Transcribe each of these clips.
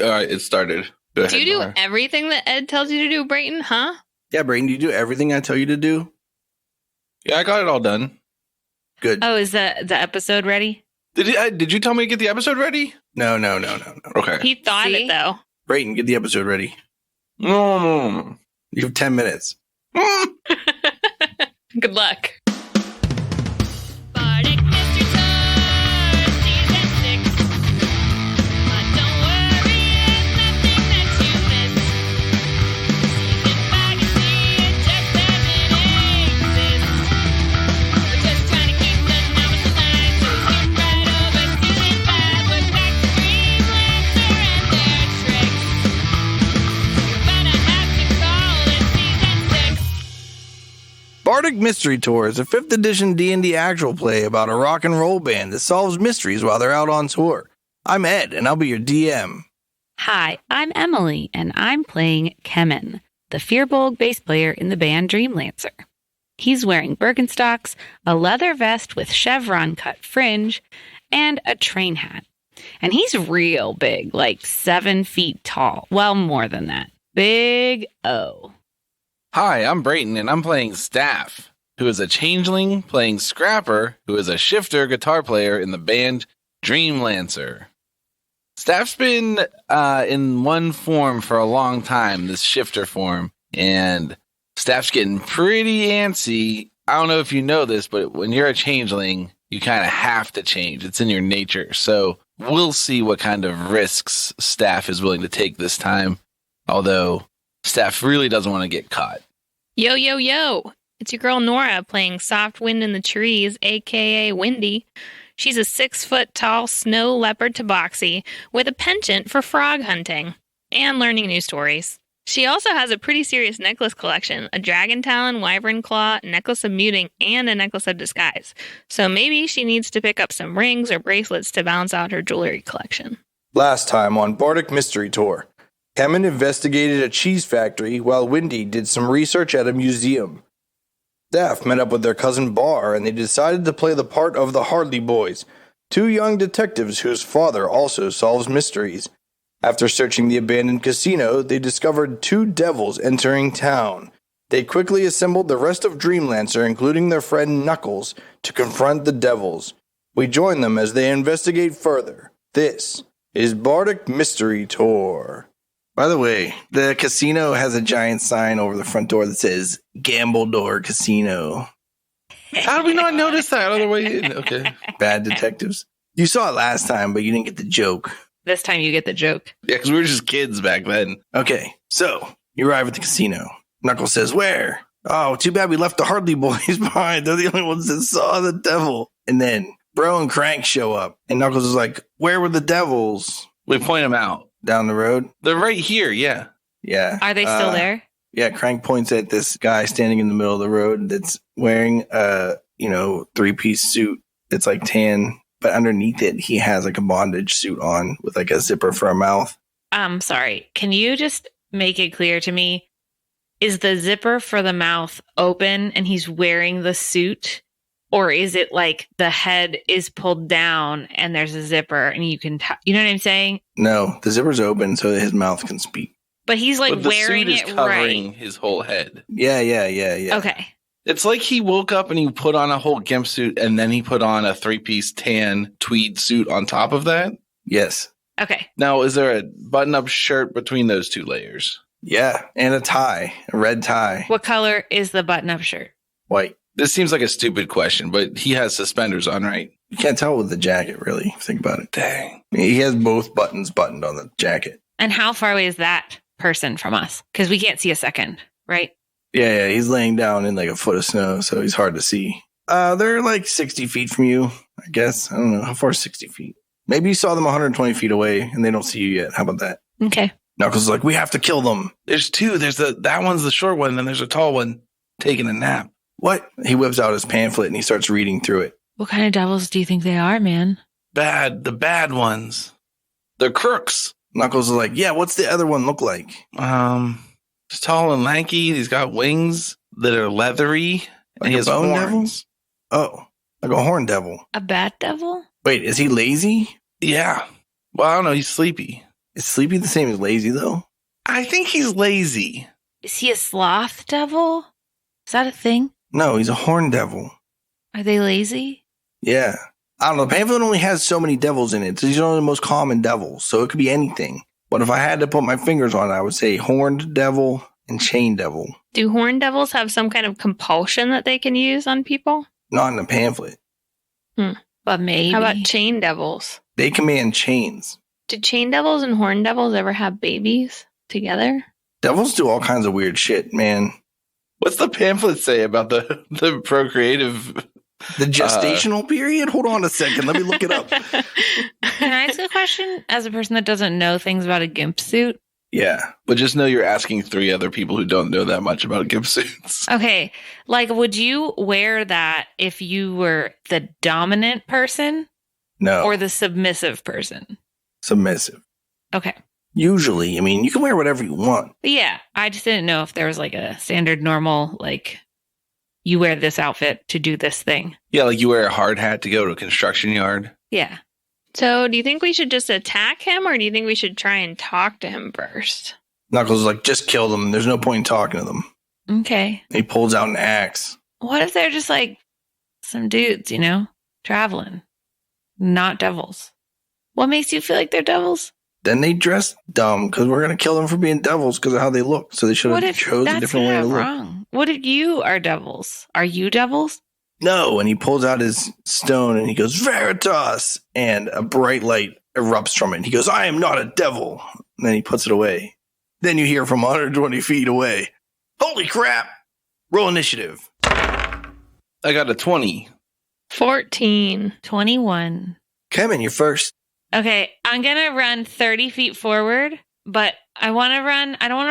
All right, it started. Go ahead, Do you do Nora. everything that Ed tells you to do, Brayton, huh? Yeah, Brayden, do you do everything I tell you to do? Yeah, I got it all done. Good. Oh, is the episode ready? Did you tell me to get the episode ready? No. Okay. He thought it, though. Brayden, get the episode ready. No. You have 10 minutes. Good luck. Bardic Mystery Tour, Season 6. But don't worry, it's nothing that you missed. Season 5, you see, it just doesn't exist. We're just trying to keep the numbers alive, so skip right over Season 5. We're back to Dreamlancer and their tricks. You're gonna have to call it Season 6. Bardic Mystery Tour is a 5th edition D&D actual play about a rock and roll band that solves mysteries while they're out on tour. I'm Ed, and I'll be your DM. Hi, I'm Emily, and I'm playing Kemen, the Fearbolg bass player in the band Dreamlancer. He's wearing Birkenstocks, a leather vest with chevron-cut fringe, and a train hat. And he's real big, like 7 feet tall. Well, more than that. Big O. Hi, I'm Brayton, and I'm playing Staff, who is a changeling playing Scrapper, who is a shifter guitar player in the band Dreamlancer. Staff's been in one form for a long time, this shifter form, and Staff's getting pretty antsy. I don't know if you know this, but when you're a changeling, you kind of have to change. It's in your nature. So we'll see what kind of risks Staff is willing to take this time, although Staff really doesn't want to get caught. Yo, yo, yo. It's your girl Nora playing Soft Wind in the Trees, a.k.a. Windy. She's a 6-foot-tall snow leopard tabaxi with a penchant for frog hunting and learning new stories. She also has a pretty serious necklace collection, a dragon talon, wyvern claw, necklace of muting, and a necklace of disguise. So maybe she needs to pick up some rings or bracelets to balance out her jewelry collection. Last time on Bardic Mystery Tour, Kemen investigated a cheese factory while Windy did some research at a museum. Staff met up with their cousin Bar, and they decided to play the part of the Hardley Boys, 2 young detectives whose father also solves mysteries. After searching the abandoned casino, they discovered 2 devils entering town. They quickly assembled the rest of Dreamlancer, including their friend Knuckles, to confront the devils. We join them as they investigate further. This is Bardic Mystery Tour. By the way, the casino has a giant sign over the front door that says Gambledore Casino. How did we not notice that on the way in? Okay. Bad detectives. You saw it last time, but you didn't get the joke. This time you get the joke. Yeah, because we were just kids back then. Okay, so you arrive at the casino. Knuckles says, "Where? Oh, too bad we left the Hardley Boys behind. They're the only ones that saw the devil." And then Bro and Crank show up, and Knuckles is like, "Where were the devils?" We point them out. Down the road? They're right here, yeah. Yeah. Are they still there? Yeah, Crank points at this guy standing in the middle of the road that's wearing a, 3-piece suit. It's like tan, but underneath it, he has like a bondage suit on with like a zipper for a mouth. Sorry. Can you just make it clear to me? Is the zipper for the mouth open and he's wearing the suit? Or is it like the head is pulled down and there's a zipper and you can, you know what I'm saying? No, the zipper's open so that his mouth can speak. But he's like But the wearing suit is it covering right. his whole head. Yeah. Okay. It's like he woke up and he put on a whole gimp suit and then he put on a 3-piece tan tweed suit on top of that. Yes. Okay. Now, is there a button-up shirt between those 2 layers? Yeah, and a tie, a red tie. What color is the button-up shirt? White. This seems like a stupid question, but he has suspenders on, right? You can't tell with the jacket, really. Think about it. Dang. He has both buttons buttoned on the jacket. And how far away is that person from us? Because we can't see a second, right? Yeah, he's laying down in like a foot of snow, so he's hard to see. They're like 60 feet from you, I guess. I don't know. How far is 60 feet? Maybe you saw them 120 feet away and they don't see you yet. How about that? Okay. Knuckles is like, we have to kill them. There's 2. There's that one's the short one, and then there's a tall one taking a nap. What? He whips out his pamphlet and he starts reading through it. What kind of devils do you think they are, man? The bad ones. They're crooks. Knuckles is like, yeah, what's the other one look like? He's tall and lanky. He's got wings that are leathery. Like and he a has bone horns. devil? Oh, like a horn devil. A bat devil? Wait, is he lazy? Yeah. Well, I don't know. He's sleepy. Is sleepy the same as lazy, though? I think he's lazy. Is he a sloth devil? Is that a thing? No, he's a horn devil. Are they lazy? Yeah. I don't know. The pamphlet only has so many devils in it. So he's one of the most common devils. So it could be anything. But if I had to put my fingers on it, I would say horned devil and chain devil. Do horn devils have some kind of compulsion that they can use on people? Not in the pamphlet. But maybe. How about chain devils? They command chains. Did chain devils and horn devils ever have babies together? Devils do all kinds of weird shit, man. What's the pamphlet say about the procreative? The gestational period? Hold on a second. Let me look it up. Can I ask a question as a person that doesn't know things about a gimp suit? Yeah. But just know you're asking 3 other people who don't know that much about gimp suits. Okay. Like, would you wear that if you were the dominant person No. or the submissive person? Submissive. Okay. Usually, I mean, you can wear whatever you want. But yeah, I just didn't know if there was like a standard normal, like, you wear this outfit to do this thing. Yeah, like you wear a hard hat to go to a construction yard. Yeah. So do you think we should just attack him, or do you think we should try and talk to him first? Knuckles is like, just kill them. There's no point in talking to them. Okay. He pulls out an axe. What if they're just like some dudes, you know, traveling, not devils? What makes you feel like they're devils? Then they dress dumb because we're going to kill them for being devils because of how they look. So they should What have if chose a that's different way to not look. wrong? What if you are devils? Are you devils? No, and he pulls out his stone and he goes, Veritas! And a bright light erupts from it. He goes, I am not a devil. And then he puts it away. Then you hear from 120 feet away, holy crap! Roll initiative. I got a 20. 14. 21. Kemen, you're first. Okay, I'm going to run 30 feet forward, but I don't want to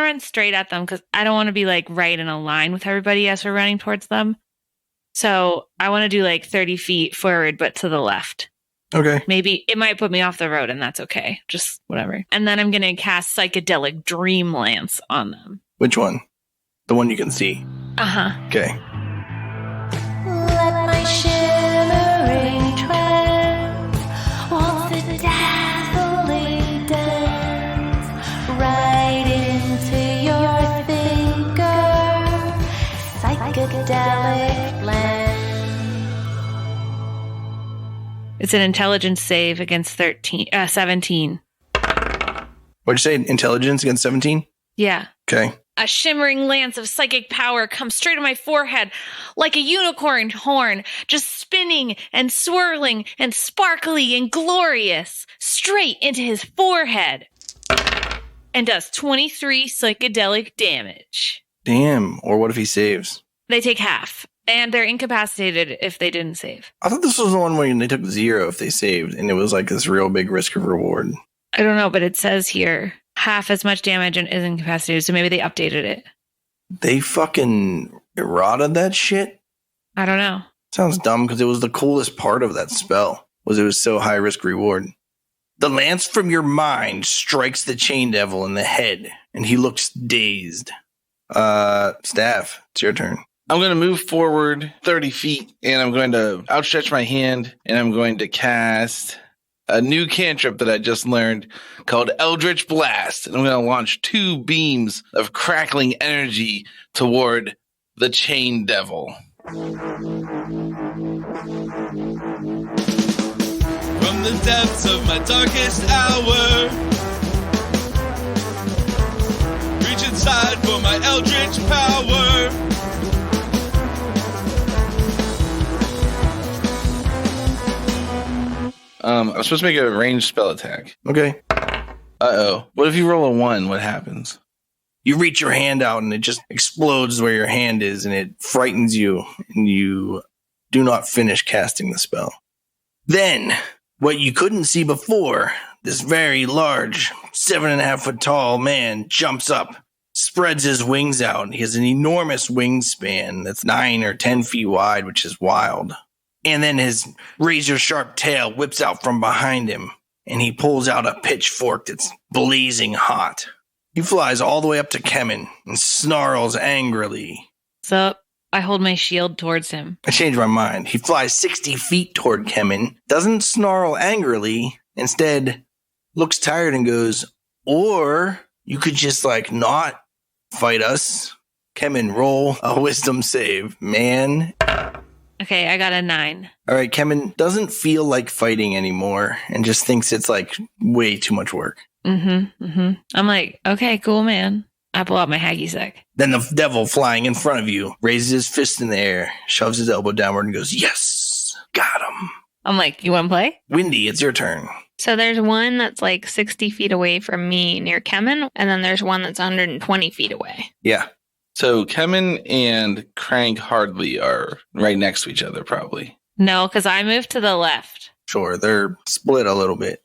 run straight at them because I don't want to be like right in a line with everybody as we're running towards them. So I want to do like 30 feet forward, but to the left. Okay. Maybe it might put me off the road and that's okay. Just whatever. And then I'm going to cast psychedelic Dreamlance on them. Which one? The one you can see. Uh-huh. Okay. Let my shimmering trance waltz the dazzling dance right into your thinker, psychedelic land. It's an intelligence save against 17. What'd you say? Intelligence against 17? Yeah. Okay. A shimmering lance of psychic power comes straight on my forehead like a unicorn horn, just spinning and swirling and sparkly and glorious, straight into his forehead. And does 23 psychedelic damage. Damn. Or what if he saves? They take half, and they're incapacitated if they didn't save. I thought this was the one where they took 0 if they saved, and it was like this real big risk of reward. I don't know, but it says here half as much damage and is incapacitated, so maybe they updated it. They fucking errata that shit? I don't know. Sounds dumb because it was the coolest part of that spell, was it was so high risk reward. The lance from your mind strikes the chain devil in the head, and he looks dazed. Staff, it's your turn. I'm going to move forward 30 feet, and I'm going to outstretch my hand, and I'm going to cast a new cantrip that I just learned called Eldritch Blast. And I'm going to launch 2 beams of crackling energy toward the chain devil. From the depths of my darkest hour, reach inside for my eldritch power. I'm supposed to make a ranged spell attack. Okay. Uh-oh. What if you roll a 1? What happens? You reach your hand out, and it just explodes where your hand is, and it frightens you, and you do not finish casting the spell. Then, what you couldn't see before, this very large, 7.5 foot tall man jumps up, spreads his wings out. He has an enormous wingspan that's 9 or 10 feet wide, which is wild. And then his razor-sharp tail whips out from behind him, and he pulls out a pitchfork that's blazing hot. He flies all the way up to Kemen and snarls angrily. So I hold my shield towards him. I changed my mind. He flies 60 feet toward Kemen, doesn't snarl angrily, instead looks tired and goes, Or you could just like not fight us. Kemen, roll a wisdom save, man. Okay, I got a 9. All right, Kemen doesn't feel like fighting anymore and just thinks it's like way too much work. I'm like, okay, cool, man. I pull out my hacky sack. Then the devil flying in front of you raises his fist in the air, shoves his elbow downward and goes, yes, got him. I'm like, you want to play? Windy, it's your turn. So there's one that's like 60 feet away from me near Kemen, and then there's one that's 120 feet away. Yeah. So Kemen and Crank Hardly are right next to each other, probably. No, because I moved to the left. Sure, they're split a little bit.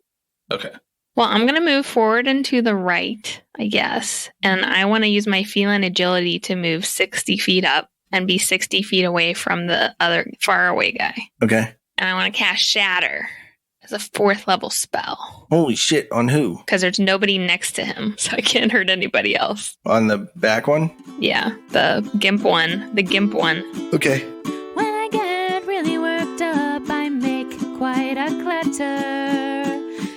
Okay. Well, I'm going to move forward and to the right, I guess. And I want to use my feline agility to move 60 feet up and be 60 feet away from the other far away guy. Okay. And I want to cast Shatter as a 4th level spell. Holy shit, on who? Because there's nobody next to him, so I can't hurt anybody else. On the back one? Yeah, the gimp one. The gimp one. Okay. When I get really worked up, I make quite a clatter,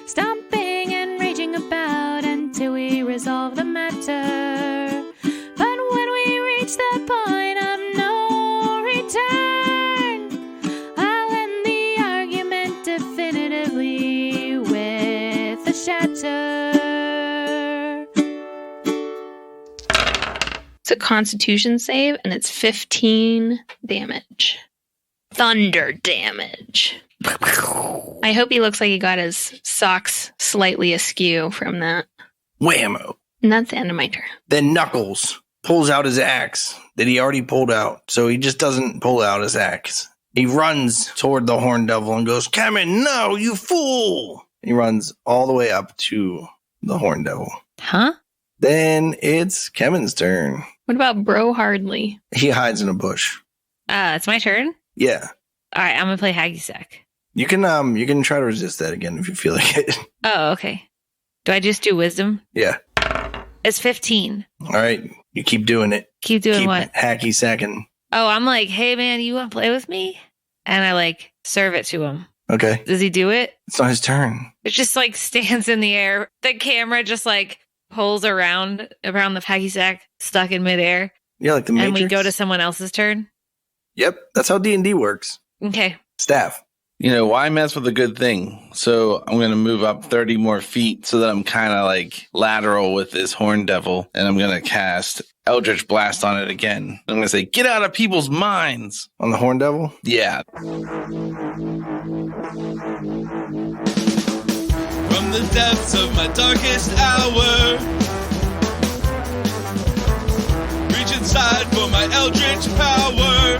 stomping and raging about until we resolve the matter. But when we reach the point of no return, I'll end the argument definitively with a shatter. It's a constitution save, and it's 15 damage. Thunder damage. I hope he looks like he got his socks slightly askew from that. Whammo. And that's the end of my turn. Then Knuckles pulls out his axe that he already pulled out, so he just doesn't pull out his axe. He runs toward the Horn Devil and goes, Kemen, no, you fool! He runs all the way up to the Horn Devil. Huh? Then it's Kemen's turn. What about Bro Hardly? He hides in a bush. It's my turn. Yeah. All right, I'm going to play hacky sack. You can try to resist that again if you feel like it. Oh, okay. Do I just do wisdom? Yeah. It's 15. All right. You keep doing it. Keep doing Keep what? hacky sacking. Oh, I'm like, hey, man, you want to play with me? And I like serve it to him. Okay. Does he do it? It's not his turn. It just like stands in the air. The camera just like pulls around the hacky sack stuck in midair. Yeah, like the Matrix. And we go to someone else's turn. Yep. That's how D&D works. Okay. Staff. You know, why mess with a good thing? So I'm going to move up 30 more feet so that I'm kind of like lateral with this Horn Devil. And I'm going to cast Eldritch Blast on it again. I'm going to say, get out of people's minds. On the Horn Devil? Yeah. From the depths of my darkest hour, reach inside for my eldritch power.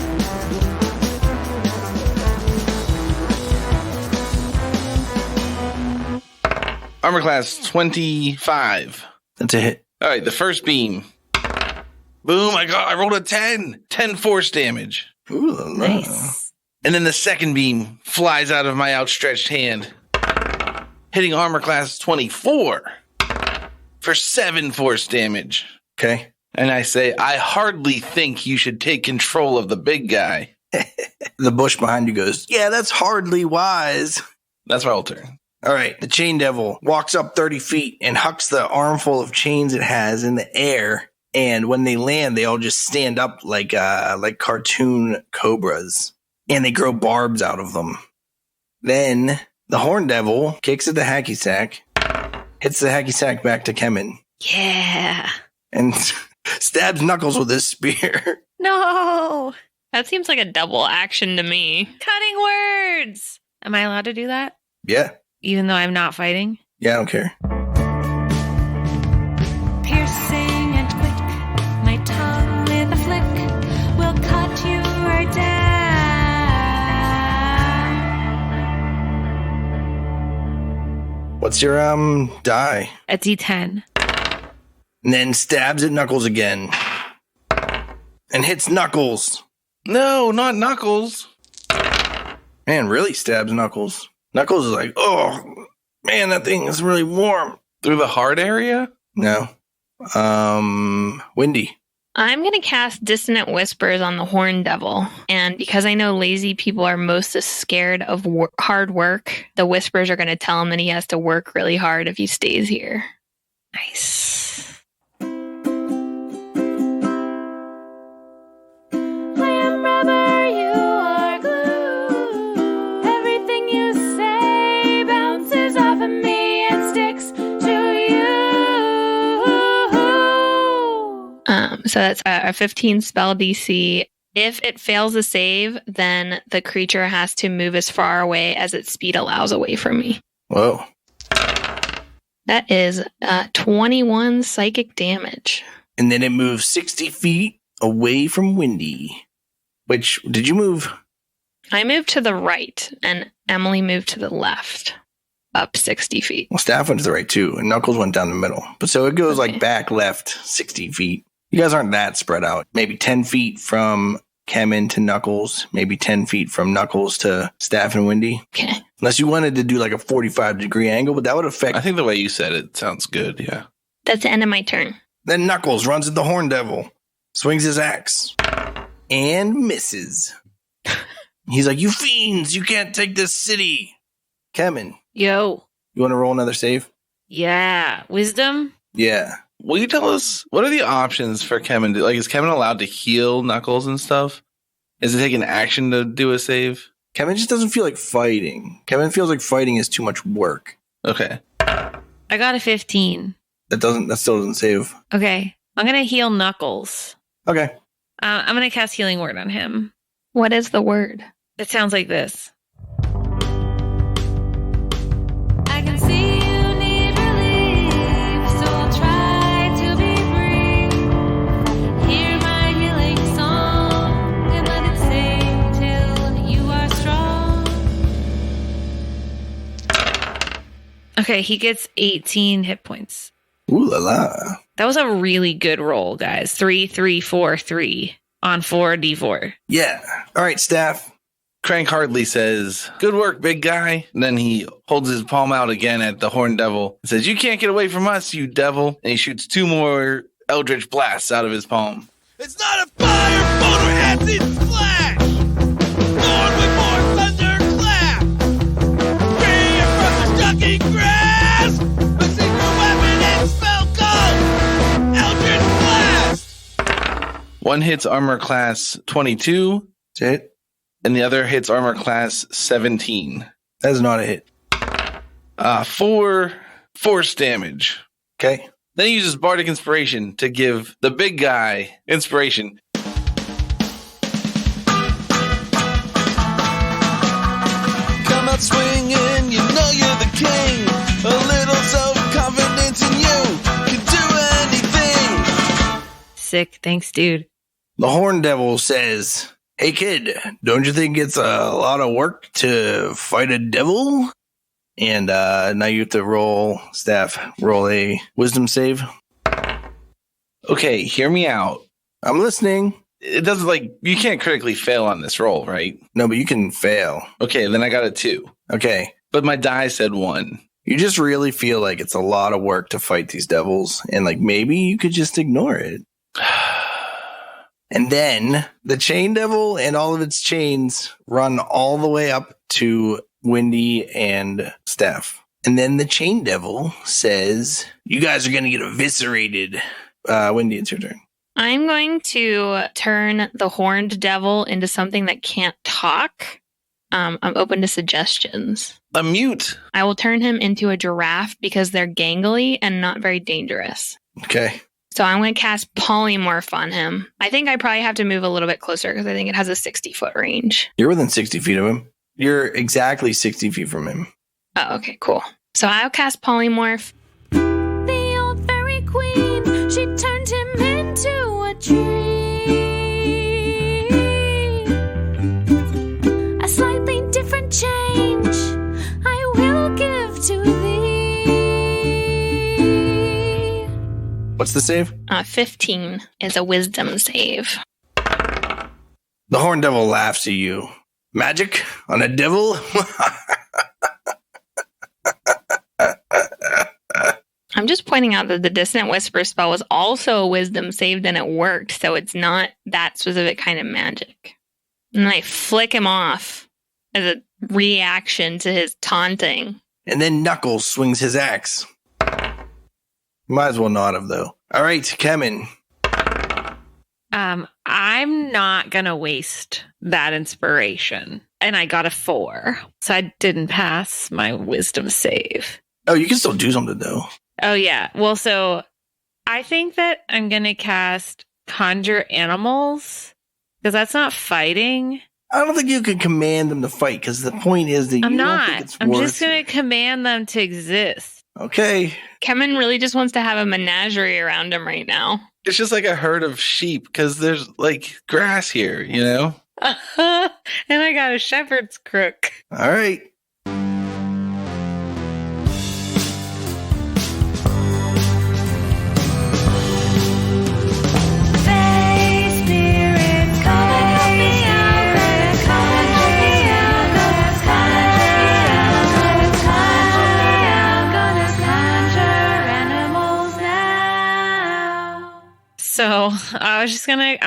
Armor class 25. That's a hit. All right, the first beam. Boom, I rolled a 10. 10 force damage. Ooh, la, la. Nice. And then the second beam flies out of my outstretched hand, hitting armor class 24 for 7 force damage. Okay. And I say, I hardly think you should take control of the big guy. The bush behind you goes, yeah, that's hardly wise. That's my whole turn. All right. The Chain Devil walks up 30 feet and hucks the armful of chains it has in the air. And when they land, they all just stand up like cartoon cobras. And they grow barbs out of them. Then the Horn Devil kicks at the hacky sack, hits the hacky sack back to Kemen, Yeah. and stabs Knuckles with his spear. No. That seems like a double action to me. Cutting words. Am I allowed to do that? Yeah. Even though I'm not fighting? Yeah, I don't care. Piercing and quick, my tongue with a flick will cut you right down. What's your die? A D10. And then stabs at Knuckles again. And hits Knuckles. No, not Knuckles. Man, really stabs Knuckles. Knuckles is like, oh, man, that thing is really warm. Through the heart area? No. Windy. I'm going to cast Dissonant Whispers on the Horn Devil. And because I know lazy people are most scared of hard work, the whispers are going to tell him that he has to work really hard if he stays here. Nice. I am rubber, you are glue. Everything you say bounces off of me and sticks to you. So that's a 15 spell DC. If it fails a save, then the creature has to move as far away as its speed allows away from me. Whoa. That is 21 psychic damage. And then it moves 60 feet away from Windy. Which, did you move? I moved to the right, and Emily moved to the left, up 60 feet. Well, Staff went to the right too, and Knuckles went down the middle. But so it goes Okay. like back left 60 feet. You guys aren't that spread out. Maybe 10 feet from Kemen to Knuckles, maybe 10 feet from Knuckles to Staff and Windy. Okay. Unless you wanted to do like a 45-degree angle, but that would affect. I think the way you said it sounds good, yeah. That's the end of my turn. Then Knuckles runs at the Horn Devil, swings his axe, and misses. He's like, "You fiends, you can't take this city." Kemen, Yo. you want to roll another save? Yeah. Wisdom? Yeah. Will you tell us, what are the options for Kemen? Like, is Kemen allowed to heal Knuckles and stuff? Is it taking action to do a save? Kemen just doesn't feel like fighting. Kemen feels like fighting is too much work. Okay. I got a 15. That still doesn't save. Okay. I'm going to heal Knuckles. Okay. I'm going to cast Healing Word on him. What is the word? It sounds like this. I can see you need relief, so I'll try to be brief. Hear my healing song and let it sing till you are strong. Okay, he gets 18 hit points. Ooh la la. That was a really good roll, guys. 3, 3, 4, 3 on 4d4. Yeah. All right, Staff. Crank Hardly says, "Good work, big guy." And then he holds his palm out again at the Horn Devil and says, "You can't get away from us, you devil." And he shoots 2 more Eldritch blasts out of his palm. It's not a firebolt or acid splash! Born with more thunderclap! Free across the shocking grass! A secret weapon and spell called Eldritch Blast! One hits armor class 22, That's it. and the other hits armor class 17. That is not a hit. 4 force damage. Okay. Then he uses Bardic Inspiration to give the big guy inspiration. Come out swinging, you know you're the king. A little self-confidence in you can do anything. Sick. Thanks, dude. The Horn Devil says, "Hey kid, don't you think it's a lot of work to fight a devil?" And now you have to roll a wisdom save. Okay, hear me out. I'm listening. It doesn't you can't critically fail on this roll, right? No, but you can fail. Okay, then I got a 2. Okay. But my die said 1. You just really feel like it's a lot of work to fight these devils, and maybe you could just ignore it. And then the Chain Devil and all of its chains run all the way up to Windy and Steph. And then the Chain Devil says, "You guys are going to get eviscerated." Windy, it's your turn. I'm going to turn the horned devil into something that can't talk. I'm open to suggestions. A mute. I will turn him into a giraffe because they're gangly and not very dangerous. Okay. So I'm going to cast Polymorph on him. I think I probably have to move a little bit closer because I think it has a 60-foot range. You're within 60 feet of him. You're exactly 60 feet from him. Oh, okay, cool. So I'll cast Polymorph. The old fairy queen, she turned him into a tree. A slightly different change I will give to thee. What's the save? 15 is a wisdom save. The Horn Devil laughs at you. Magic on a devil? I'm just pointing out that the Dissonant Whisper spell was also a wisdom save and it worked, so it's not that specific kind of magic. And I flick him off as a reaction to his taunting. And then Knuckles swings his axe. You might as well not have, though. All right, Kemen. I'm not going to waste that inspiration. And I got a 4. So I didn't pass my wisdom save. Oh, you can still do something, though. Oh, yeah. Well, so I think that I'm going to cast Conjure Animals because that's not fighting. I don't think you can command them to fight because the point is that I'm you don't not. think it's I'm worth just going it. to command them to exist. Okay. Kemen really just wants to have a menagerie around him right now. It's just like a herd of sheep because there's like grass here, you know? And I got a shepherd's crook. All right. Fae spirits, come and help me out. Come and help me out. Gonna conjure animals now. So I'm just gonna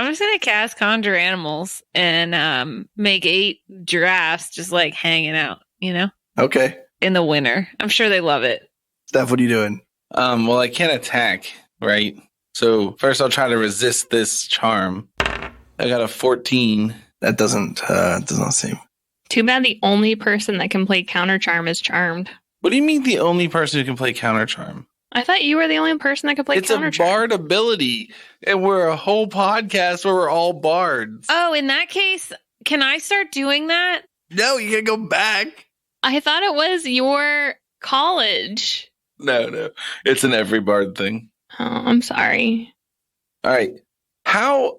cast Conjure Animals and make 8 giraffes just like hanging out, you know, Okay. in the winter. I'm sure they love it. Steph, what are you doing? Well, I can't attack, right? So first I'll try to resist this charm. I got a 14. That does not seem. Too bad the only person that can play counter charm is charmed. What do you mean the only person who can play counter charm? I thought you were the only person that could play It's a counter charm. bard ability, and we're a whole podcast where we're all bards. Oh, in that case, can I start doing that? No, you gotta go back. I thought it was your college. No, it's an every bard thing. Oh, I'm sorry. All right, how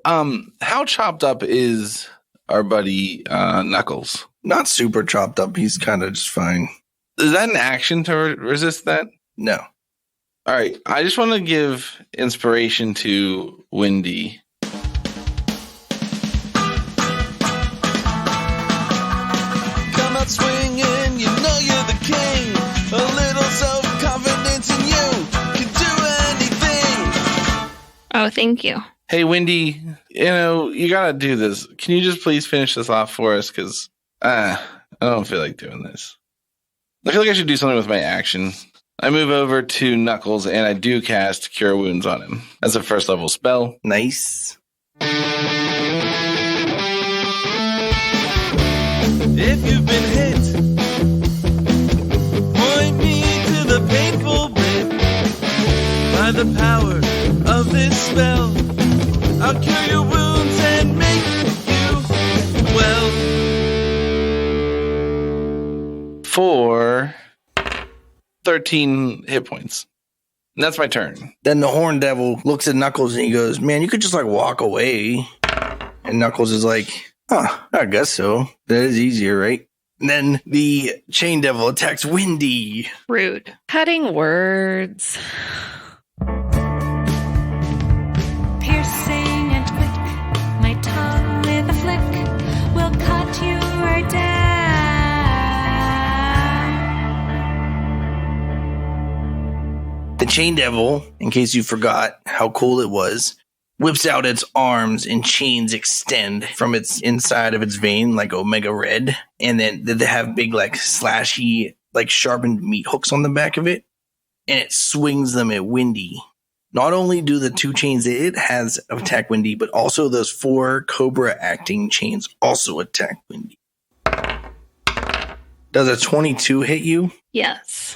chopped up is our buddy Knuckles? Not super chopped up. He's kind of just fine. Is that an action to resist that? No. All right, I just want to give inspiration to Windy. Come out swinging, you know you're the king. A little self-confidence in you can do anything. Oh, thank you. Hey, Windy, you got to do this. Can you just please finish this off for us? Because I don't feel like doing this. I feel like I should do something with my action. I move over to Knuckles, and I do cast Cure Wounds on him. That's a first level spell. Nice. If you've been hit, point me to the painful bit. By the power of this spell, I'll cure your wounds and make you well. For 13 hit points. And that's my turn. Then the Horn Devil looks at Knuckles and he goes, "Man, you could just like walk away." And Knuckles is like, "Huh, I guess so. That is easier, right?" And then the Chain Devil attacks Windy. Rude. Cutting words. Piercing and quick, my tongue with a flick will cut you right down. The Chain Devil, in case you forgot how cool it was, whips out its arms and chains extend from its inside of its vein like Omega Red. And then they have big like slashy, like sharpened meat hooks on the back of it. And it swings them at Windy. Not only do the 2 chains that it has attack Windy, but also those 4 Cobra acting chains also attack Windy. Does a 22 hit you? Yes.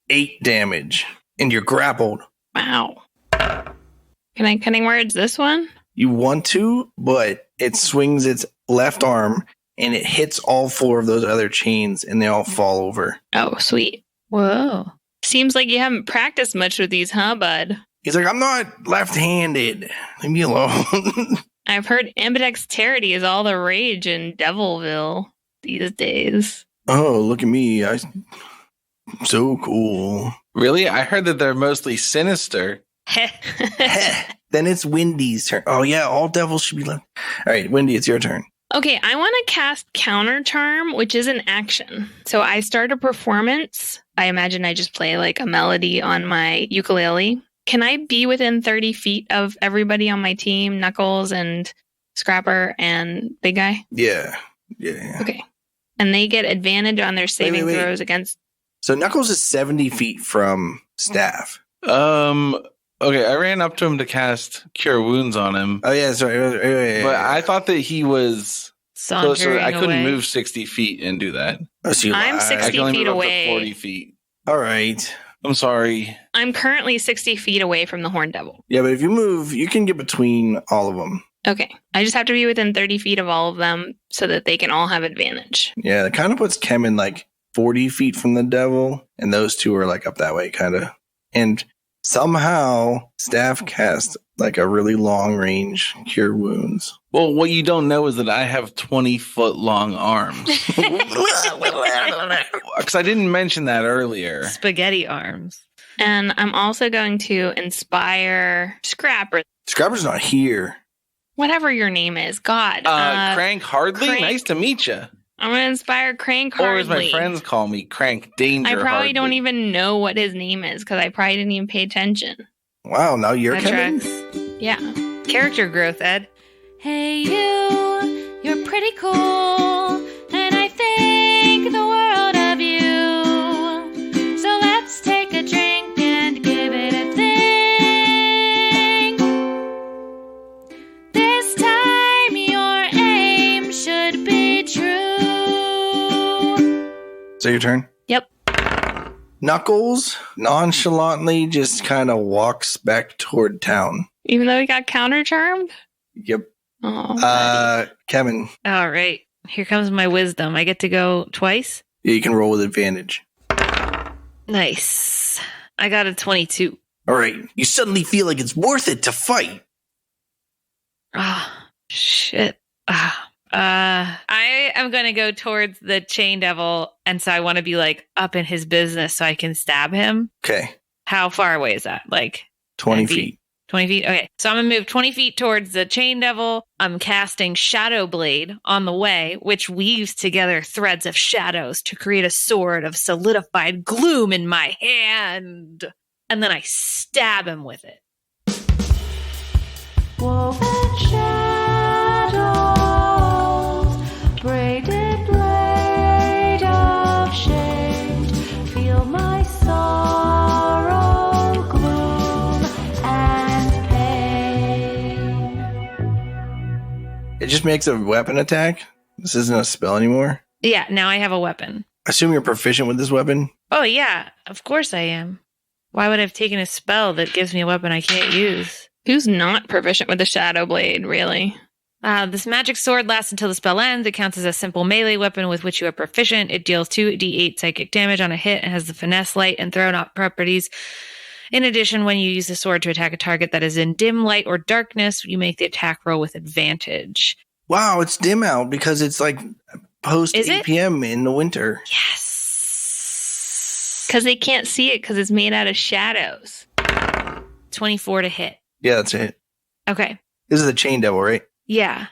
8 damage. And you're grappled. Wow. Can I cutting words this one? You want to, but it swings its left arm and it hits all 4 of those other chains and they all fall over. Oh, sweet. Whoa. Seems like you haven't practiced much with these, huh, bud? He's like, "I'm not left-handed. Leave me alone." I've heard ambidexterity is all the rage in Devilville these days. Oh, look at me. I'm so cool. Really? I heard that they're mostly sinister. Then it's Windy's turn. Oh, yeah, all devils should be left. All right, Windy, it's your turn. Okay, I want to cast Counter Charm, which is an action. So I start a performance. I imagine I just play like a melody on my ukulele. Can I be within 30 feet of everybody on my team, Knuckles and Scrapper and Big Guy? Yeah. Okay. And they get advantage on their saving wait. throws against... So Knuckles is 70 feet from Staff. Okay, I ran up to him to cast Cure Wounds on him, Oh, yeah, sorry. but I thought that he was closer. Sauntering I couldn't away. move 60 feet and do that. Oh, so you I'm lied. 60 I can only feet move away. up to 40 feet. All right. I'm sorry. I'm currently 60 feet away from the Horn Devil. Yeah, but if you move, you can get between all of them. Okay. I just have to be within 30 feet of all of them so that they can all have advantage. Yeah, that kind of puts Kemen like 40 feet from the devil, and those two are like up that way, kind of. And somehow, Staff cast like a really long range Cure Wounds. Well, what you don't know is that I have 20-foot long arms. Because I didn't mention that earlier. Spaghetti arms. And I'm also going to inspire Scrapper, Scrapper's not here. whatever your name is. God. Crank Hardly? Crank. Nice to meet you. I'm going to inspire Crank Or as my Hardly. friends call me, Crank Danger I probably Hardly. don't even know what his name is because I probably didn't even pay attention. Wow, now you're That Kemen? tracks. Yeah. Character growth, Ed. Hey, you're pretty cool, and I think the world of you. So let's take a drink and give it a think. This time your aim should be true. So your turn? Yep. Knuckles nonchalantly just kind of walks back toward town. Even though he got counter charmed? Yep. Oh, Kemen, All right. Here comes my wisdom. I get to go twice. yeah, you can roll with advantage. Nice. I got a 22. All right. You suddenly feel like it's worth it to fight. Ah, shit. I am going to go towards the chain devil. And so I want to be like up in his business so I can stab him. Okay. How far away is that? Like 20 10 feet. 20 feet? Okay. So I'm going to move 20 feet towards the chain devil. I'm casting Shadow Blade on the way, which weaves together threads of shadows to create a sword of solidified gloom in my hand. And then I stab him with it. Woven shadows, braided blade of shade, feel my sorrow, gloom, and pain. It just makes a weapon attack. This isn't a spell anymore. Yeah, now I have a weapon. I assume you're proficient with this weapon. Oh, yeah, of course I am. Why would I have taken a spell that gives me a weapon I can't use? who's not proficient with the Shadow Blade, really? This magic sword lasts until the spell ends. It counts as a simple melee weapon with which you are proficient. It deals 2d8 psychic damage on a hit and has the finesse, light, and throw out properties. In addition, when you use the sword to attack a target that is in dim light or darkness, you make the attack roll with advantage. Wow, it's dim out because it's like post Is 8 it? p.m. in the winter. Yes. Because they can't see it because it's made out of shadows. 24 to hit. Yeah, that's it. Okay. This is the chain devil, right? Yeah.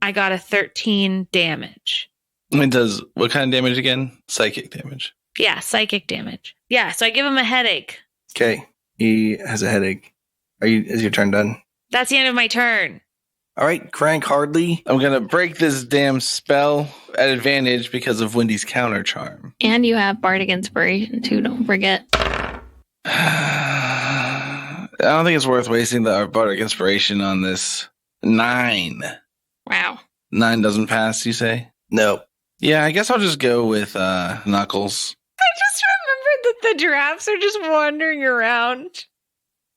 I got a 13 damage. It does what kind of damage again? Psychic damage. Yeah, psychic damage. Yeah, so I give him a headache. Okay. He has a headache. Is your turn done? That's the end of my turn. All right, Crank Hardly. I'm gonna break this damn spell at advantage because of Wendy's counter charm. And you have Bardic Inspiration, too, don't forget. I don't think it's worth wasting the Bardic Inspiration on this. 9. Wow. 9 doesn't pass, you say? No. Yeah, I guess I'll just go with Knuckles. I just remembered that the giraffes are just wandering around.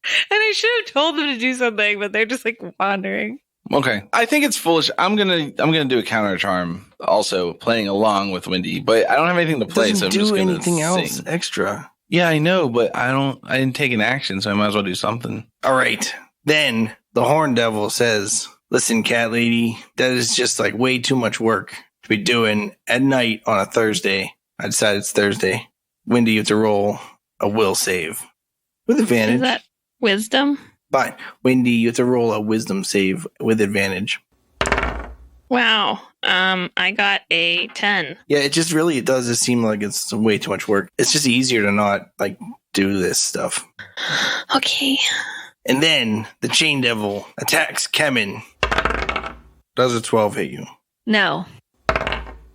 And I should have told them to do something, but they're just like wandering. Okay. I think it's foolish. I'm gonna do a counter charm also playing along with Wendy, but I don't have anything to play, Doesn't so I'm do just gonna anything else sing. extra. Yeah, I know, but I didn't take an action, so I might as well do something. All right. Then the Horn Devil says, "Listen, cat lady, that is just like way too much work to be doing at night on a Thursday. I decided it's Thursday. Wendy, you have to roll a will save with advantage. Is that wisdom? Fine. Wendy, you have to roll a wisdom save with advantage. Wow. I got a 10. Yeah, it does just seem like it's way too much work. It's just easier to not like do this stuff. Okay. And then the Chain Devil attacks Kemen. Does a 12 hit you? No.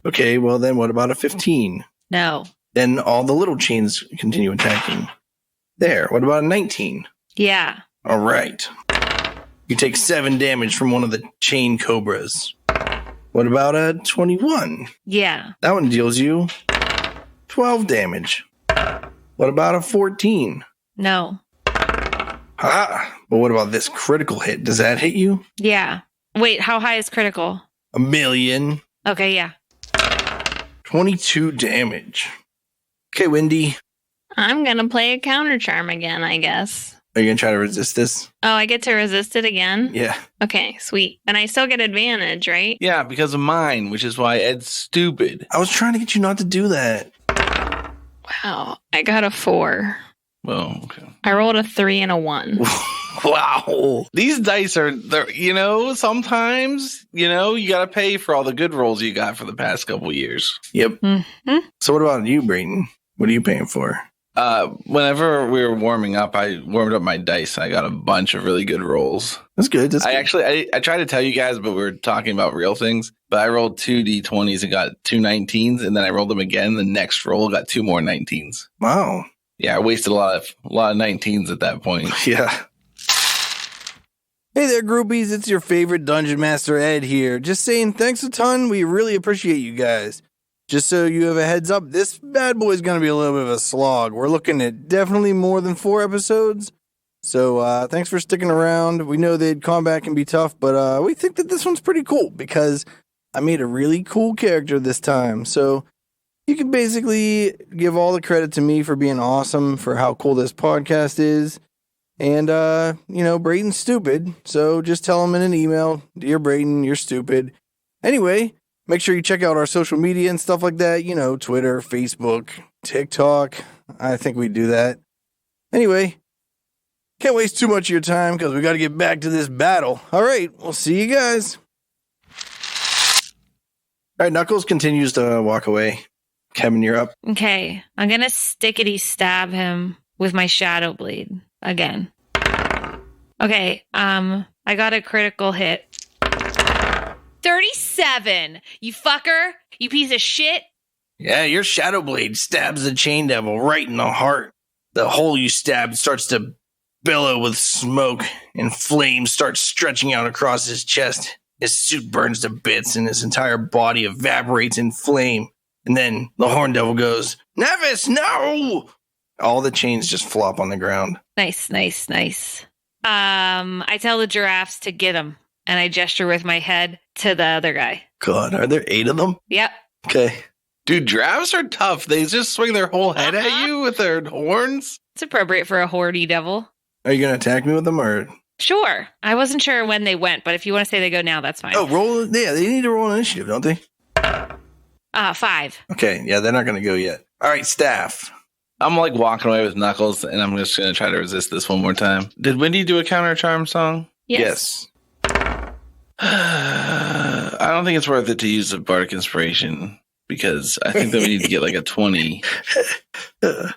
Okay, well then what about a 15? No. Then all the little chains continue attacking. There. What about a 19? Yeah. All right. You take 7 damage from one of the chain cobras. What about a 21? Yeah. That one deals you 12 damage. What about a 14? No. Ah, but what about this critical hit? Does that hit you? Yeah. Wait, how high is critical? 1,000,000. Okay, yeah. 22 damage. Okay, Wendy. I'm going to play a counter charm again, I guess. Are you going to try to resist this? Oh, I get to resist it again? Yeah. Okay, sweet. And I still get advantage, right? Yeah, because of mine, which is why Ed's stupid. I was trying to get you not to do that. Wow, I got a 4. Well, okay. I rolled a 3 and a 1. Wow. These dice are, sometimes, you got to pay for all the good rolls you got for the past couple years. Yep. Mm-hmm. So what about you, Brayden? What are you paying for? Whenever we were warming up, I warmed up my dice. I got a bunch of really good rolls. That's good. That's I good. actually tried to tell you guys, but we were talking about real things. But I rolled 2 d20s and got 2 19s, and then I rolled them again. The next roll got 2 more 19s. Wow. Yeah, I wasted a lot of 19s at that point. Yeah. Hey there, groupies. It's your favorite Dungeon Master Ed here. Just saying thanks a ton. We really appreciate you guys. Just so you have a heads up, this bad boy is going to be a little bit of a slog. We're looking at definitely more than 4 episodes. So thanks for sticking around. We know that combat can be tough, but we think that this one's pretty cool because I made a really cool character this time. So you can basically give all the credit to me for being awesome, for how cool this podcast is. And, Brayden's stupid. So just tell him in an email, "Dear Brayden, you're stupid." Anyway, make sure you check out our social media and stuff like that. Twitter, Facebook, TikTok. I think we do that. Anyway, can't waste too much of your time because we got to get back to this battle. All right, we'll see you guys. All right, Knuckles continues to walk away. Kevin, you're up. Okay, I'm going to stickity stab him with my Shadow Blade again. Okay, I got a critical hit. 37! You fucker! You piece of shit! Yeah, your Shadow Blade stabs the Chain Devil right in the heart. The hole you stabbed starts to billow with smoke, and flames start stretching out across his chest. His suit burns to bits, and his entire body evaporates in flame. And then the Horn Devil goes, "Nevis, no!" All the chains just flop on the ground. Nice. I tell the giraffes to get him, and I gesture with my head to the other guy. God, are there 8 of them? Yep. Okay. Dude, giraffes are tough. They just swing their whole head at you with their horns. It's appropriate for a hordy devil. Are you going to attack me with them or? Sure. I wasn't sure when they went, but if you want to say they go now, that's fine. Oh, roll. Yeah, they need to roll an initiative, don't they? 5. Okay, yeah, they're not going to go yet. All right, Staff. I'm like walking away with Knuckles, and I'm just going to try to resist this one more time. Did Wendy do a counter charm song? Yes. I don't think it's worth it to use the Bardic Inspiration because I think that we need to get like a 20.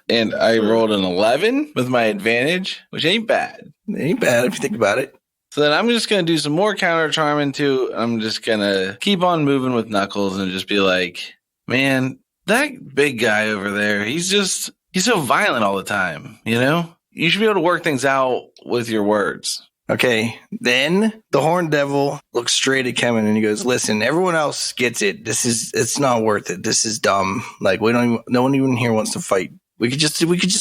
And I rolled an 11 with my advantage, which ain't bad. It ain't bad if you think about it. So then I'm just going to do some more counter charming too. I'm just going to keep on moving with Knuckles and just be like, man, that big guy over there, he's so violent all the time, You should be able to work things out with your words. Okay, then the Horn Devil looks straight at Kevin and he goes, "Listen, everyone else gets it. It's not worth it. This is dumb. Like no one even here wants to fight. We could just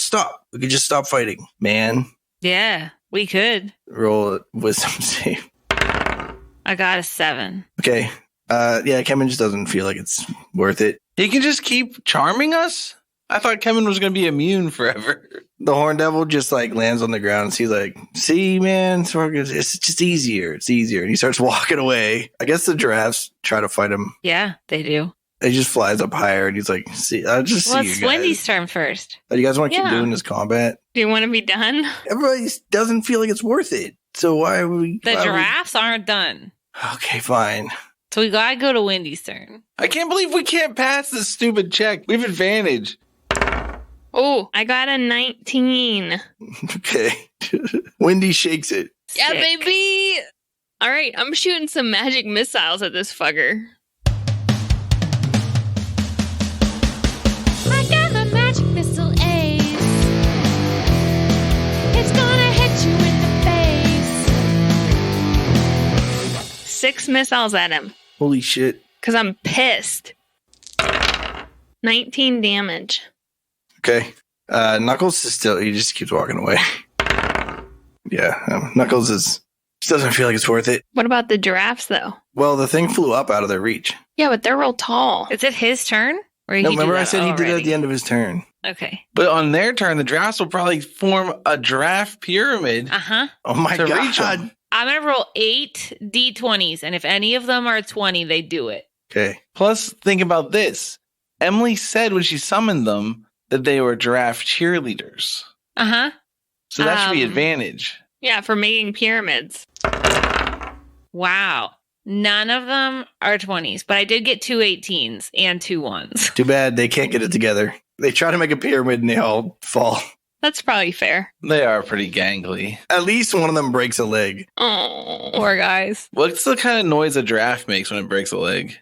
stop. We could just stop fighting, man." Yeah, we could. Roll a wisdom save. I got a 7. Okay. Yeah, Kevin just doesn't feel like it's worth it. He can just keep charming us? I thought Kevin was going to be immune forever. The Horn Devil just lands on the ground and he's like, "See, man, it's just easier. It's easier." And he starts walking away. I guess the giraffes try to fight him. Yeah, they do. He just flies up higher and he's like, "See, I'll just see you It's guys." Wendy's turn first. Do you guys want to keep Yeah. doing this combat? Do you want to be done? Everybody doesn't feel like it's worth it. So why are we... The why are we- giraffes aren't done. Okay, fine. So we gotta go to Wendy's turn. I can't believe we can't pass this stupid check. We have advantage. Oh, I got a 19. Okay. Wendy shakes it. Yeah, Sick. baby. All right, I'm shooting some magic missiles at this fucker. I got my magic missile ace. 6 missiles at him Holy shit. because I'm pissed. 19 damage. Okay. Knuckles is still, he just keeps walking away. Yeah, Knuckles just doesn't feel like it's worth it. What about the giraffes, though? Well, the thing flew up out of their reach. Yeah, but they're real tall. Is it his turn? Or No, he remember did I that said he did it at already? the end of his turn. Okay. But on their turn, the giraffes will probably form a giraffe pyramid Uh-huh. Oh my to reach god. them. I'm going to roll 8 D20s, and if any of them are 20, they do it. Okay. Plus, think about this. Emily said when she summoned them that they were giraffe cheerleaders. Uh-huh. So that should be Um, advantage. Yeah, for making pyramids. Wow. None of them are 20s, but I did get 2 18s and 2 1s. Too bad they can't get it together. They try to make a pyramid and they all fall. That's probably fair. They are pretty gangly. At least one of them breaks a leg. Oh. Poor guys. What's the kind of noise a giraffe makes when it breaks a leg?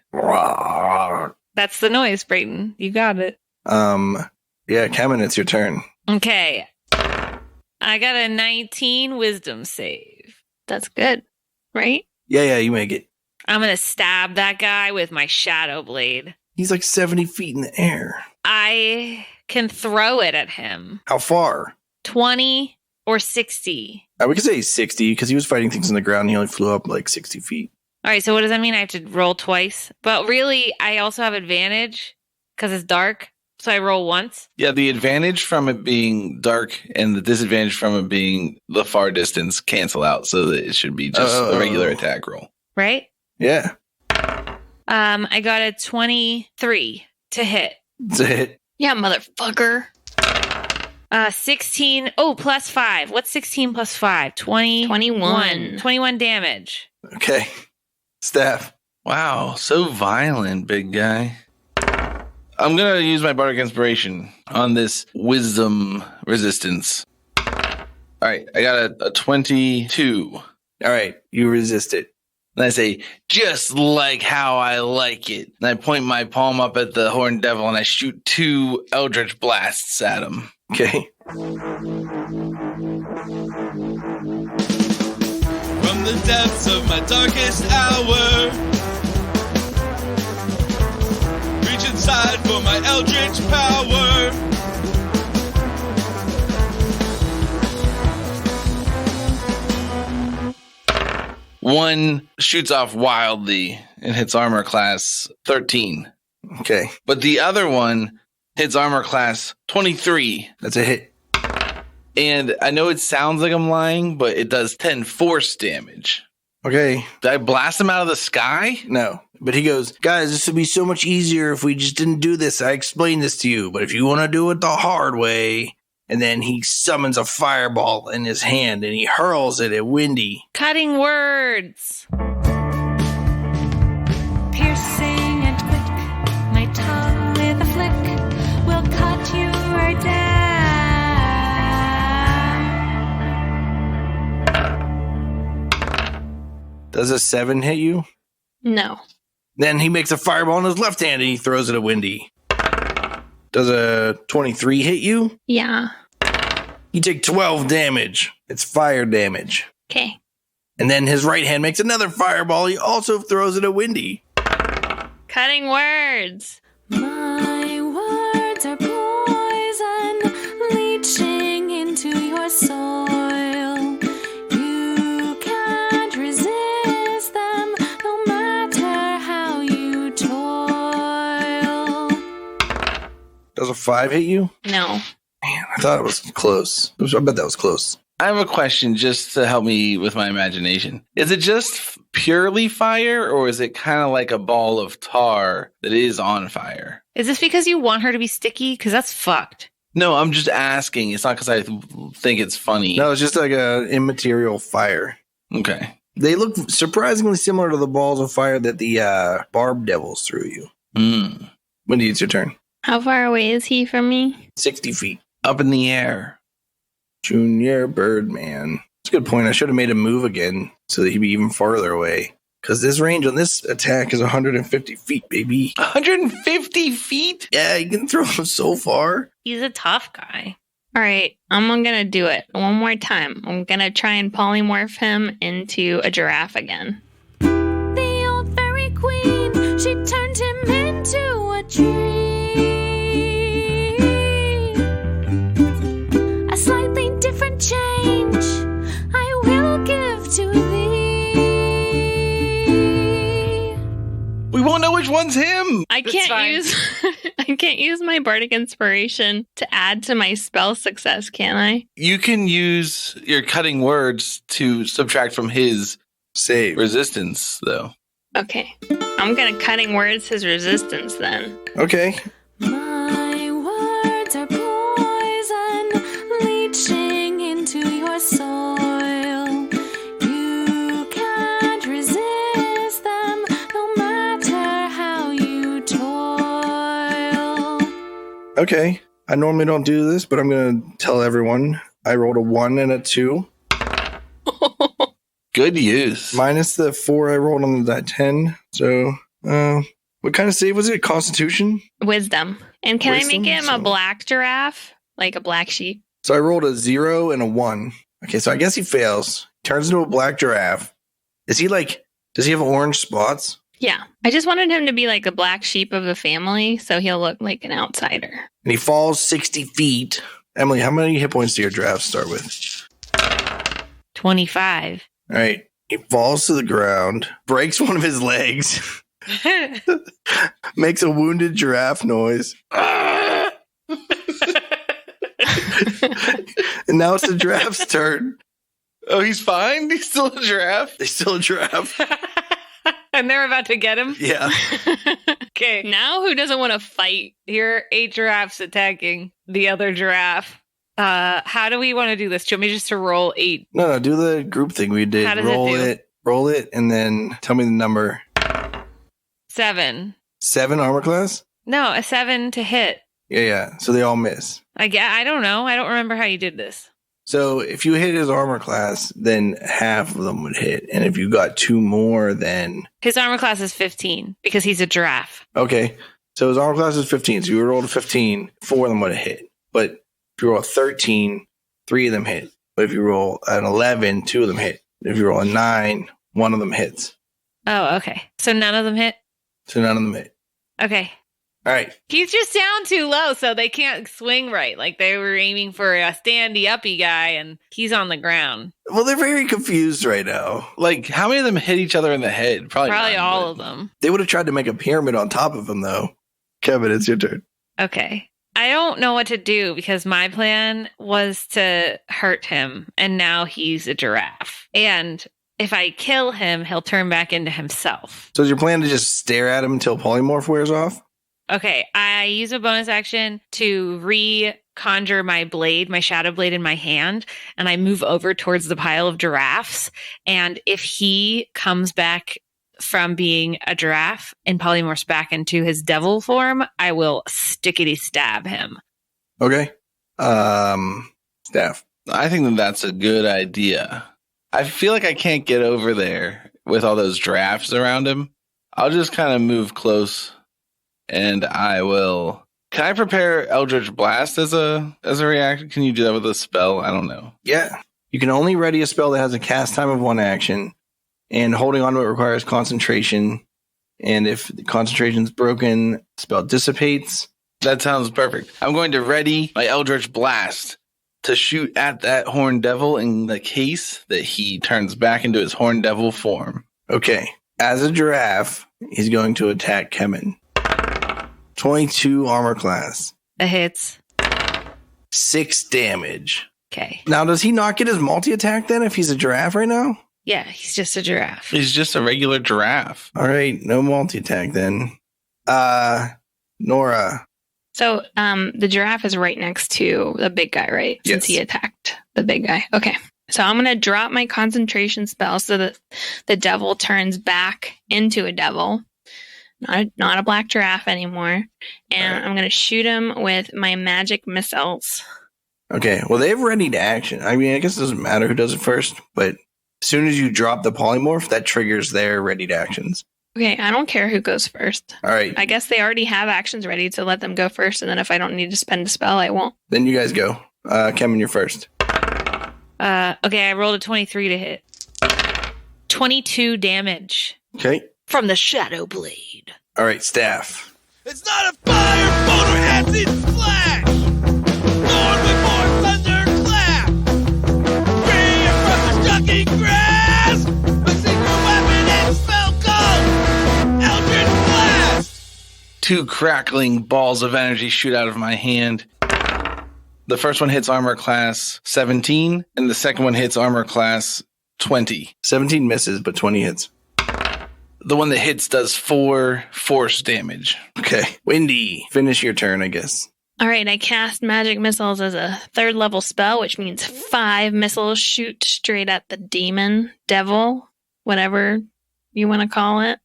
That's the noise, Brayton. You got it. Yeah, Kevin, it's your turn. Okay. I got a 19 wisdom save. That's good, right? Yeah, you make it. I'm going to stab that guy with my shadow blade. He's like 70 feet in the air. I can throw it at him. How far? 20 or 60. We could say 60 because he was fighting things on the ground and he only flew up like 60 feet. All right, so what does that mean? I have to roll twice? But really, I also have advantage because it's dark. So I roll once. Yeah, the advantage from it being dark and the disadvantage from it being the far distance cancel out, so that it should be just a regular attack roll. Right? Yeah, I got a 23 to hit. that's a hit. Yeah, motherfucker. 16. Oh, plus 5. What's 16 plus 5? 20. 21. 21 damage. Okay. Staff. Wow, so violent, big guy. I'm going to use my Bardic Inspiration on this wisdom resistance. All right, I got a 22. All right, you resist it. And I say, just like how I like it. And I point my palm up at the Horned Devil and I shoot 2 Eldritch Blasts at him. Okay. From the depths of my darkest hour, reach inside for my eldritch power. One shoots off wildly and hits armor class 13. Okay. But the other one hits armor class 23. That's a hit. And I know it sounds like I'm lying, but it does 10 force damage. Okay. Did I blast him out of the sky? No. But he goes, guys, this would be so much easier if we just didn't do this. I explained this to you. But if you want to do it the hard way. And then he summons a fireball in his hand and he hurls it at Windy. Cutting words. Piercing and quick, my tongue with a flick will cut you right down. Does a 7 hit you? No. Then he makes a fireball in his left hand and he throws it at Windy. Does a 23 hit you? Yeah. You take 12 damage. It's fire damage. Okay. And then his right hand makes another fireball. He also throws it at Windy. Cutting words. My words are poison, leaching into your soil. You can't resist them, no matter how you toil. Does a 5 hit you? No. Man, I thought it was close. I bet that was close. I have a question just to help me with my imagination. Is it just purely fire, or is it kind of like a ball of tar that is on fire? Is this because you want her to be sticky? Because that's fucked. No, I'm just asking. It's not because I think it's funny. No, it's just like a immaterial fire. Okay. They look surprisingly similar to the balls of fire that the barb devils threw you. Mm. Windy, it's your turn. How far away is he from me? 60 feet. Up in the air. Junior Birdman. That's a good point. I should have made him move again so that he'd be even farther away. Because this range on this attack is 150 feet, baby. 150 feet? Yeah, you can throw him so far. He's a tough guy. All right, I'm gonna do it one more time. I'm gonna try and polymorph him into a giraffe again. The queen. She turned him into a tree. A slightly different change I will give to thee. We won't know which one's him. I That's can't fine. use I can't use my bardic inspiration to add to my spell success, can I? You can use your cutting words to subtract from his Save. resistance, though. Okay. I'm gonna cutting words his resistance then. Okay. My words are poison, leaching into your soil. You can't resist them, no matter how you toil. Okay. I normally don't do this, but I'm going to tell everyone I rolled a 1 and a 2. Good use. Minus the 4 I rolled on that 10. So, what kind of save was it? Constitution? Wisdom. And can I Wisdom, make him so- a black giraffe? Like a black sheep? So I rolled a 0 and a 1. Okay, so I guess he fails. Turns into a black giraffe. Is he like, does he have orange spots? Yeah. I just wanted him to be like the black sheep of the family, so he'll look like an outsider. And he falls 60 feet. Emily, how many hit points do your drafts start with? 25. All right. He falls to the ground, breaks one of his legs, makes a wounded giraffe noise. And now it's the giraffe's turn. Oh, he's fine? He's still a giraffe? They still a giraffe. And they're about to get him? Yeah. Okay. Now who doesn't want to fight? Here are 8 giraffes attacking the other giraffe. How do we want to do this? Do you want me just to roll 8? No, do the group thing we did. How does it do? Roll it, and then tell me the number. 7. 7 armor class? No, a 7 to hit. Yeah. So they all miss. I don't know. I don't remember how you did this. So if you hit his armor class, then half of them would hit. And if you got 2 more, then... His armor class is 15 because he's a giraffe. Okay. So his armor class is 15. So you rolled a 15, 4 of them would have hit. But if you roll a 13, 3 of them hit. But if you roll an 11, 2 of them hit. If you roll a 9, 1 of them hits. Oh, okay. So none of them hit? So none of them hit. Okay. All right. He's just down too low, so they can't swing right. Like they were aiming for a standy-uppy guy, and he's on the ground. Well, they're very confused right now. Like, how many of them hit each other in the head? Probably Probably none, all but- of them. They would have tried to make a pyramid on top of him, though. Kevin, it's your turn. Okay. I don't know what to do because my plan was to hurt him, and now he's a giraffe. And if I kill him, he'll turn back into himself. So is your plan to just stare at him until polymorph wears off? Okay, I use a bonus action to re-conjure my blade, my shadow blade in my hand, and I move over towards the pile of giraffes. And if he comes back from being a giraffe and polymorphs back into his devil form, I will stickity stab him. Okay. Staff. I think that that's a good idea. I feel like I can't get over there with all those drafts around him. I'll just kind of move close, and I will. Can I prepare Eldritch Blast as a reaction? Can you do that with a spell? I don't know. Yeah. You can only ready a spell that has a cast time of 1 action, and holding on to it requires concentration. And if the concentration's broken, the spell dissipates. That sounds perfect. I'm going to ready my Eldritch Blast to shoot at that Horned Devil in the case that he turns back into his Horned Devil form. Okay. As a giraffe, he's going to attack Kemen. 22 armor class. That hits. 6 damage. Okay. Now, does he not get his multi-attack then if he's a giraffe right now? Yeah, he's just a giraffe. He's just a regular giraffe. All right. No multi-attack then. Nora. So the giraffe is right next to the big guy, right? Since Yes. he attacked the big guy. Okay. So I'm going to drop my concentration spell so that the devil turns back into a devil. Not a black giraffe anymore. And Alright. I'm going to shoot him with my magic missiles. Okay. Well, they have ready to action. I mean, I guess it doesn't matter who does it first, but as soon as you drop the polymorph, that triggers their ready to actions. Okay, I don't care who goes first. All right. I guess they already have actions ready to let them go first, and then if I don't need to spend a spell, I won't. Then you guys go. Kemen, you're first. Okay, I rolled a 23 to hit. 22 damage. Okay. from the Shadow Blade. All right, Staff. It's not a fire, motor acid splash! Thorn with more thunder clap! Free across the shocking grass! My secret weapon and spell called Eldritch Blast! 2 crackling balls of energy shoot out of my hand. The first one hits armor class 17, and the second one hits armor class 20. 17 misses, but 20 hits. The one that hits does 4 force damage. Okay. Windy, finish your turn, I guess. All right, I cast magic missiles as a 3rd level spell, which means 5 missiles shoot straight at the demon, devil, whatever you want to call it.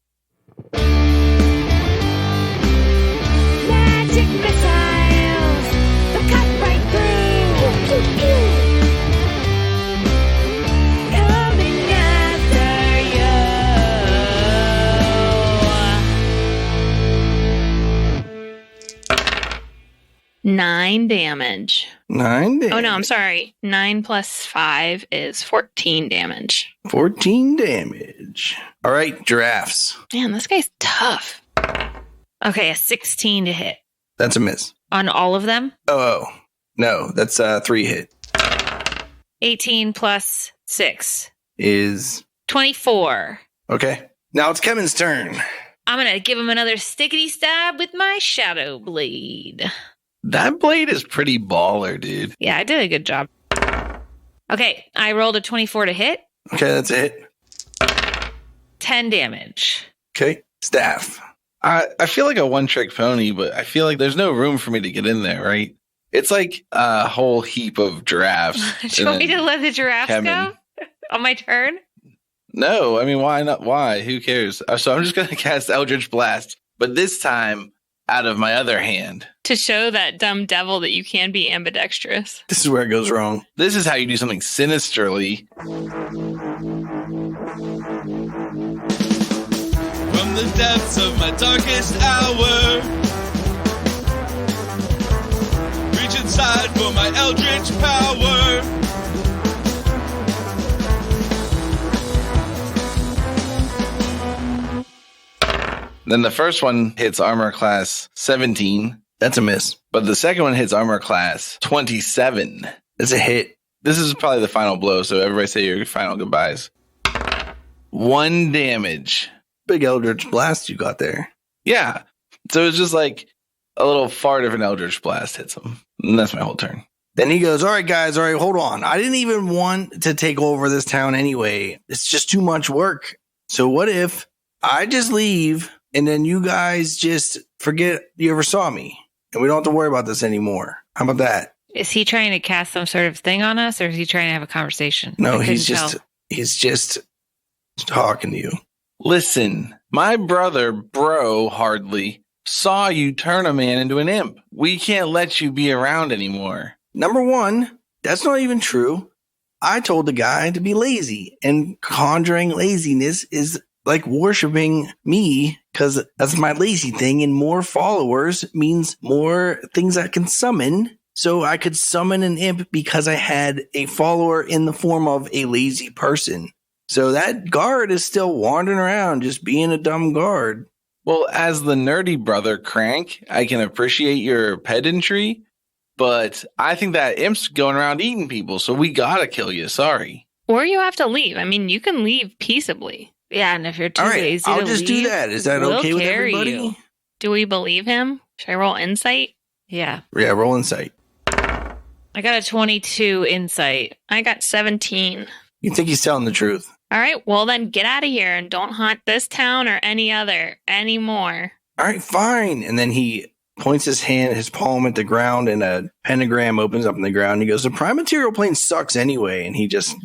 Magic missiles, they'll cut right through. Pew, pew, pew. Coming after you. 9 damage. 9 damage. Oh, no, I'm sorry. 9 plus 5 is 14 damage. 14 damage. All right, giraffes. Man, this guy's tough. Okay, a 16 to hit. That's a miss. On all of them? Oh, no, that's 3 hit. 18 plus 6. Is 24. okay. Now it's Kevin's turn. I'm going to give him another stickety stab with my Shadow Blade. That blade is pretty baller, dude. Yeah, I did a good job. Okay, I rolled a 24 to hit. Okay, that's a hit. 10 damage. Okay, Staff. I feel like a one-trick pony, but I feel like there's no room for me to get in there, right? It's like a whole heap of giraffes. Do you want me to let the giraffes Kevin. go on my turn? No, I mean, why not? Why? Who cares? So I'm just going to cast Eldritch Blast, but this time out of my other hand. To show that dumb devil that you can be ambidextrous. This is where it goes wrong. This is how you do something sinisterly. From the depths of my darkest hour, reach inside for my eldritch power. Then the first one hits armor class 17, That's a miss. but the second one hits armor class 27. That's a hit. This is probably the final blow, so everybody say your final goodbyes. 1 damage. Big Eldritch Blast you got there. Yeah. So it's just like a little fart of an Eldritch Blast hits him. And that's my whole turn. Then he goes, all right, guys, all right, hold on. I didn't even want to take over this town anyway. It's just too much work. So what if I just leave and then you guys just forget you ever saw me and we don't have to worry about this anymore? How about that? Is he trying to cast some sort of thing on us, or is he trying to have a conversation? No, I he's couldn't just talking to you. Listen, my brother, Bro Hardly, saw you turn a man into an imp. We can't let you be around anymore. Number one, that's not even true. I told the guy to be lazy, and conjuring laziness is like worshiping me because that's my lazy thing, and more followers means more things I can summon. So I could summon an imp because I had a follower in the form of a lazy person. So that guard is still wandering around just being a dumb guard. Well, as the nerdy brother, Crank, I can appreciate your pedantry, but I think that imp's going around eating people, so we gotta kill you. Sorry. Or you have to leave. I mean, you can leave peaceably. Yeah, and if you're too All right, lazy I'll to just do leave, that. Is that we'll okay with carry everybody? you. Do we believe him? Should I roll insight? Yeah. Yeah, roll insight. I got a 22 insight. I got 17. You think he's telling the truth? All right, well then get out of here and don't haunt this town or any other anymore. All right, fine. And then he points his palm at the ground, and a pentagram opens up in the ground. He goes, the prime material plane sucks anyway. And he just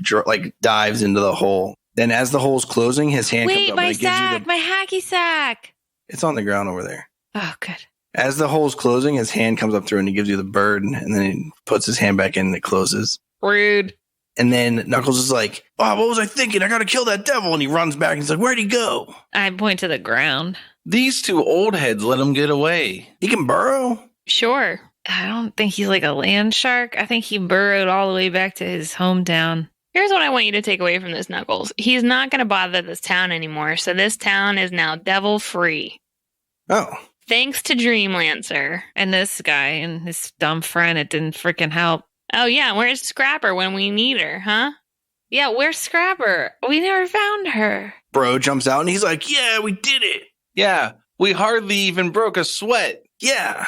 dives into the hole. Then as the hole's closing, his hand Wait, comes up my and it gives you sack, my hacky sack. it's on the ground over there. Oh, good. As the hole's closing, his hand comes up through and he gives you the bird, and then he puts his hand back in and it closes. Rude. And then Knuckles is like, oh, what was I thinking? I gotta kill that devil. And he runs back and he's like, where'd he go? I point to the ground. These 2 old heads let him get away. He can burrow? Sure. I don't think he's like a land shark. I think he burrowed all the way back to his hometown. Here's what I want you to take away from this, Knuckles. He's not going to bother this town anymore, so this town is now devil-free. Oh. Thanks to Dreamlancer. And this guy and his dumb friend, it didn't freaking help. Oh, yeah, where's Scrapper when we need her, huh? Yeah, where's Scrapper? We never found her. Bro jumps out and he's like, yeah, we did it. Yeah, we hardly even broke a sweat. Yeah.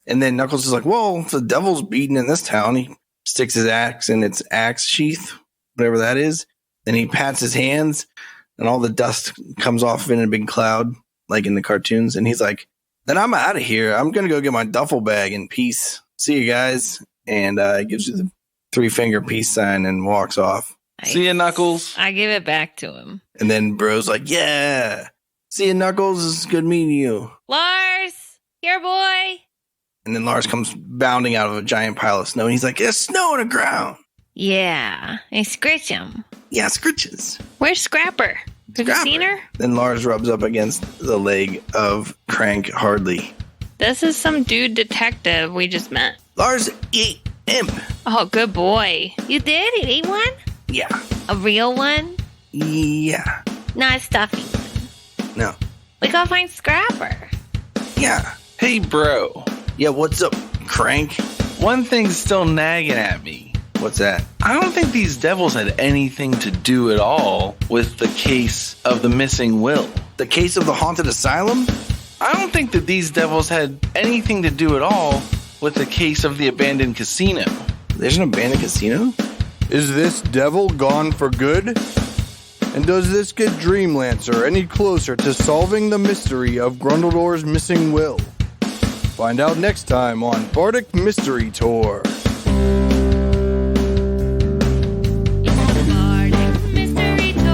And then Knuckles is like, whoa, the devil's beaten in this town. He sticks his axe in its axe sheath, whatever that is. Then he pats his hands and all the dust comes off in a big cloud, like in the cartoons. And he's like, then I'm out of here. I'm going to go get my duffel bag in peace. See you guys. And gives you the 3-finger peace sign and walks off. See ya, Knuckles. I give it back to him. And then Bro's like, yeah. See you, Knuckles. It's good meeting you. Lars, here, boy. And then Lars comes bounding out of a giant pile of snow. And he's like, there's snow on the ground. Yeah, I scratch him. Yeah, scritches. Where's Scrapper? Have you seen her? Then Lars rubs up against the leg of Crank Hardly. This is some dude detective we just met. Lars ate imp. Oh, good boy. You did? You ate one? Yeah. A real one? Yeah. Not a stuffy one. No. We gotta find Scrapper. Yeah. Hey, bro. Yeah, what's up, Crank? One thing's still nagging at me. What's that? I don't think these devils had anything to do at all with the case of the missing will. The case of the haunted asylum? I don't think that these devils had anything to do at all with the case of the abandoned casino. There's an abandoned casino? Is this devil gone for good? And does this get Dreamlancer any closer to solving the mystery of Grundledor's missing will? Find out next time on Bardic Mystery Tour. Bardic Mystery Tour.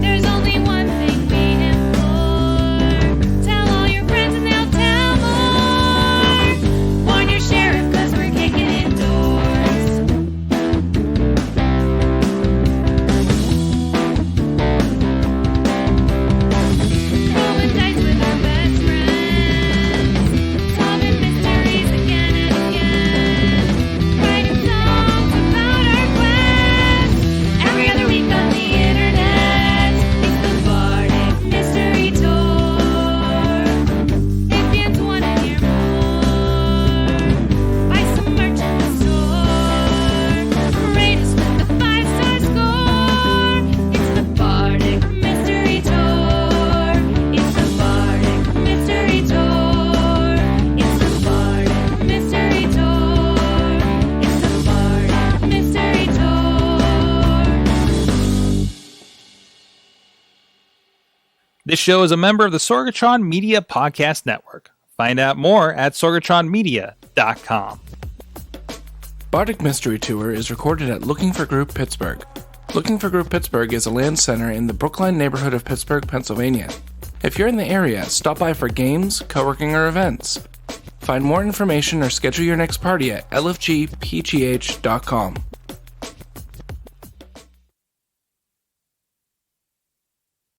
There's only one thing we implore. Tell all your friends and they'll tell more. Warn your sheriff 'cause we're kicking in doors. Rolling dice with our best friends. Solving mysteries again and again. Writing songs about our quest. Every other week on the internet. It's the Bardic Mystery Tour. If fans want to hear more, buy some merch in the store. Rate us with a 5-star score. It's the Bardic Mystery Tour. It's the Bardic Mystery Tour. It's the Bardic Mystery Tour. It's the Bardic Mystery Tour. This show is a member of the Sorgatron Media Podcast Network. Find out more at sorgatronmedia.com. Bardic Mystery Tour is recorded at Looking for Group Pittsburgh. Looking for Group Pittsburgh is a land center in the Brookline neighborhood of Pittsburgh, Pennsylvania. If you're in the area, stop by for games, co-working, or events. Find more information or schedule your next party at lfgpgh.com.